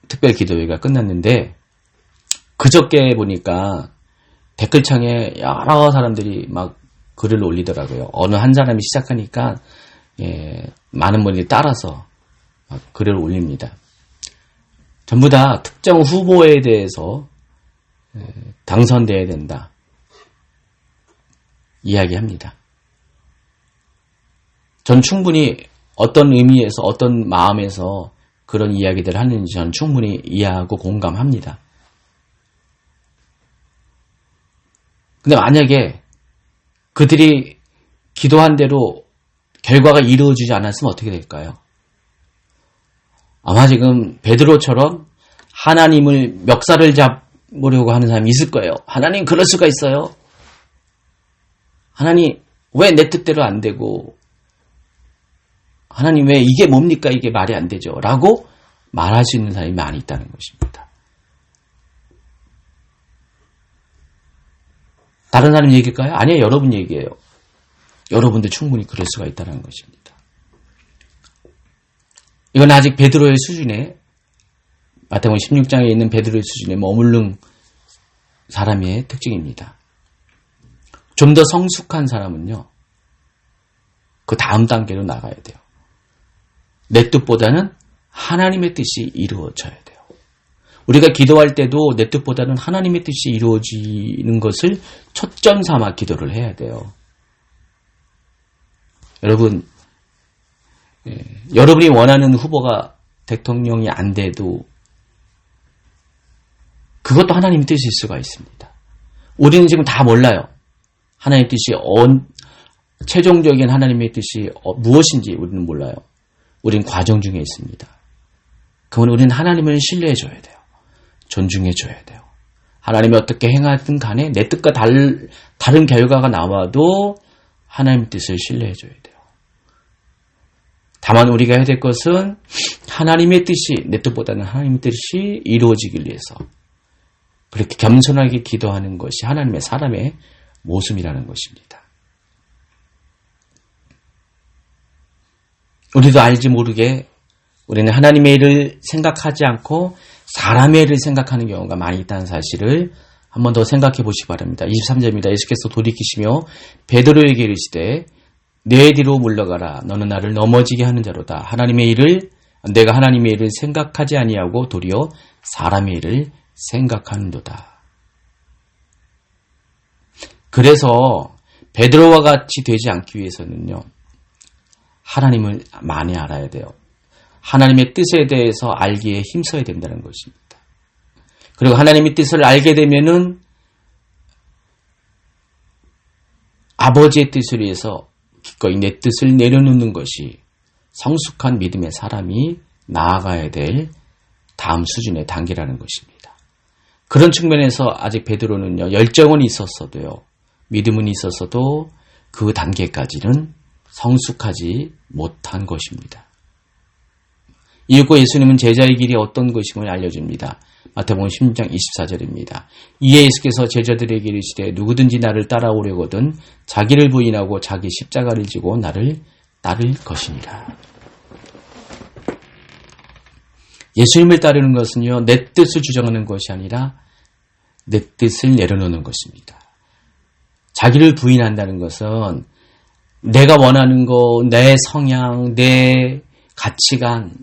A: 특별 기도회가 끝났는데 그저께 보니까 댓글창에 여러 사람들이 막 글을 올리더라고요. 어느 한 사람이 시작하니까 많은 분들이 따라서 막 글을 올립니다. 전부 다 특정 후보에 대해서 당선돼야 된다 이야기합니다. 전 충분히 어떤 의미에서 어떤 마음에서 그런 이야기들을 하는지 전 충분히 이해하고 공감합니다. 근데 만약에 그들이 기도한 대로 결과가 이루어지지 않았으면 어떻게 될까요? 아마 지금 베드로처럼 하나님을 멱살을 잡으려고 하는 사람이 있을 거예요. 하나님 그럴 수가 있어요. 하나님 왜 내 뜻대로 안 되고 하나님 왜 이게 뭡니까? 이게 말이 안 되죠. 라고 말할 수 있는 사람이 많이 있다는 것입니다. 다른 사람 얘기일까요? 아니에요. 여러분 얘기예요. 여러분도 충분히 그럴 수가 있다는 것입니다. 이건 아직 베드로의 수준에 마태복음 16장에 있는 베드로의 수준에 머무른 사람의 특징입니다. 좀 더 성숙한 사람은요. 그 다음 단계로 나가야 돼요. 내 뜻보다는 하나님의 뜻이 이루어져야 돼요. 우리가 기도할 때도 내 뜻보다는 하나님의 뜻이 이루어지는 것을 초점 삼아 기도를 해야 돼요. 여러분, 여러분이 원하는 후보가 대통령이 안 돼도 그것도 하나님의 뜻일 수가 있습니다. 우리는 지금 다 몰라요. 하나님의 뜻이 최종적인 하나님의 뜻이 무엇인지 우리는 몰라요. 우리는 과정 중에 있습니다. 그건 우리는 하나님을 신뢰해줘야 돼요. 존중해줘야 돼요. 하나님이 어떻게 행하든 간에 내 뜻과 다른 결과가 나와도 하나님의 뜻을 신뢰해줘야 돼요. 다만 우리가 해야 될 것은 하나님의 뜻이 내 뜻보다는 하나님의 뜻이 이루어지길 위해서 그렇게 겸손하게 기도하는 것이 하나님의 사람의 모습이라는 것입니다. 우리도 알지 모르게 우리는 하나님의 일을 생각하지 않고 사람의 일을 생각하는 경우가 많이 있다는 사실을 한 번 더 생각해 보시기 바랍니다. 23절입니다. 예수께서 돌이키시며 베드로에게 이르시되 내 뒤로 물러가라. 너는 나를 넘어지게 하는 자로다. 내가 하나님의 일을 생각하지 아니하고 도리어 사람의 일을 생각하는도다. 그래서 베드로와 같이 되지 않기 위해서는요. 하나님을 많이 알아야 돼요. 하나님의 뜻에 대해서 알기에 힘써야 된다는 것입니다. 그리고 하나님의 뜻을 알게 되면은 아버지의 뜻을 위해서 기꺼이 내 뜻을 내려놓는 것이 성숙한 믿음의 사람이 나아가야 될 다음 수준의 단계라는 것입니다. 그런 측면에서 아직 베드로는요, 열정은 있었어도요, 믿음은 있었어도 그 단계까지는 성숙하지 못한 것입니다. 이윽고 예수님은 제자의 길이 어떤 것임을 알려줍니다. 마태복음 16장 24절입니다. 이에 예수께서 제자들에게 이르시되 누구든지 나를 따라오려거든 자기를 부인하고 자기 십자가를 지고 나를 따를 것이니라. 예수님을 따르는 것은요, 내 뜻을 주장하는 것이 아니라 내 뜻을 내려놓는 것입니다. 자기를 부인한다는 것은 내가 원하는 거, 내 성향, 내 가치관,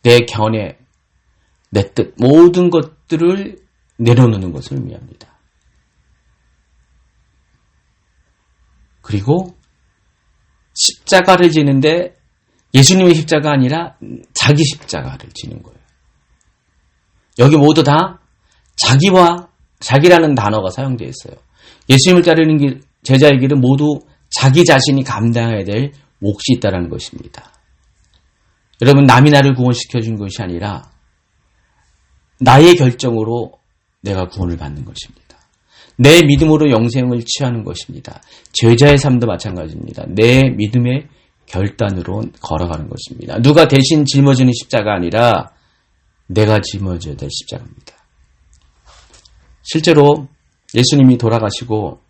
A: 내 견해, 내 뜻, 모든 것들을 내려놓는 것을 의미합니다. 그리고 십자가를 지는데 예수님의 십자가 아니라 자기 십자가를 지는 거예요. 여기 모두 다 자기라는 단어가 사용되어 있어요. 예수님을 따르는 제자의 길은 모두 자기 자신이 감당해야 될 몫이 있다는 것입니다. 여러분, 남이 나를 구원시켜 준 것이 아니라 나의 결정으로 내가 구원을 받는 것입니다. 내 믿음으로 영생을 취하는 것입니다. 제자의 삶도 마찬가지입니다. 내 믿음의 결단으로 걸어가는 것입니다. 누가 대신 짊어지는 십자가 아니라 내가 짊어져야 될 십자가입니다. 실제로 예수님이 돌아가시고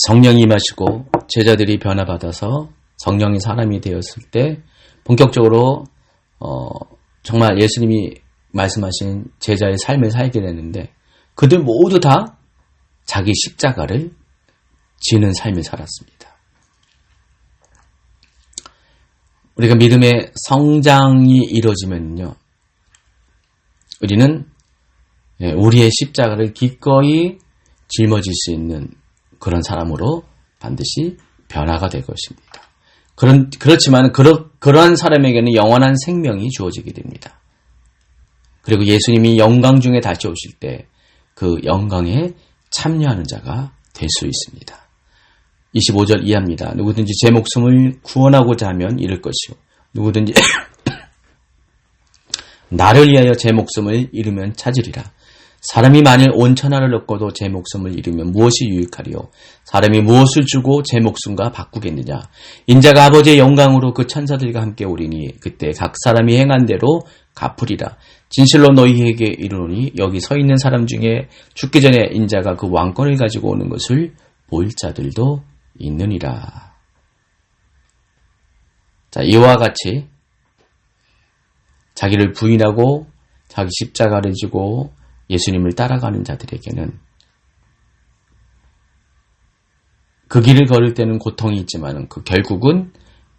A: 성령이 임하시고 제자들이 변화받아서 성령이 사람이 되었을 때 본격적으로 정말 예수님이 말씀하신 제자의 삶을 살게 되는데 그들 모두 다 자기 십자가를 지는 삶을 살았습니다. 우리가 믿음의 성장이 이루어지면요, 우리는 우리의 십자가를 기꺼이 짊어질 수 있는 그런 사람으로 반드시 변화가 될 것입니다. 그렇지만 그러한 사람에게는 영원한 생명이 주어지게 됩니다. 그리고 예수님이 영광 중에 다시 오실 때 그 영광에 참여하는 자가 될 수 있습니다. 25절 이하입니다. 누구든지 제 목숨을 구원하고자 하면 잃을 것이요, 누구든지 나를 위하여 제 목숨을 잃으면 찾으리라. 사람이 만일 온 천하를 얻고도 제 목숨을 잃으면 무엇이 유익하리요? 사람이 무엇을 주고 제 목숨과 바꾸겠느냐? 인자가 아버지의 영광으로 그 천사들과 함께 오리니 그때 각 사람이 행한 대로 갚으리라. 진실로 너희에게 이르노니 여기 서 있는 사람 중에 죽기 전에 인자가 그 왕권을 가지고 오는 것을 볼 자들도 있느니라. 자, 이와 같이 자기를 부인하고 자기 십자가를 지고 예수님을 따라가는 자들에게는 그 길을 걸을 때는 고통이 있지만 그 결국은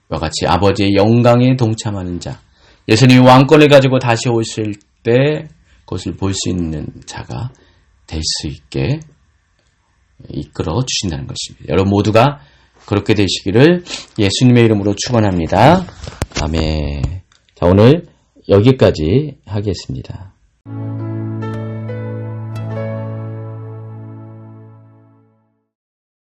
A: 이와 같이 아버지의 영광에 동참하는 자, 예수님이 왕권을 가지고 다시 오실 때 그것을 볼 수 있는 자가 될 수 있게 이끌어 주신다는 것입니다. 여러분 모두가 그렇게 되시기를 예수님의 이름으로 축원합니다. 아멘. 자, 오늘 여기까지 하겠습니다.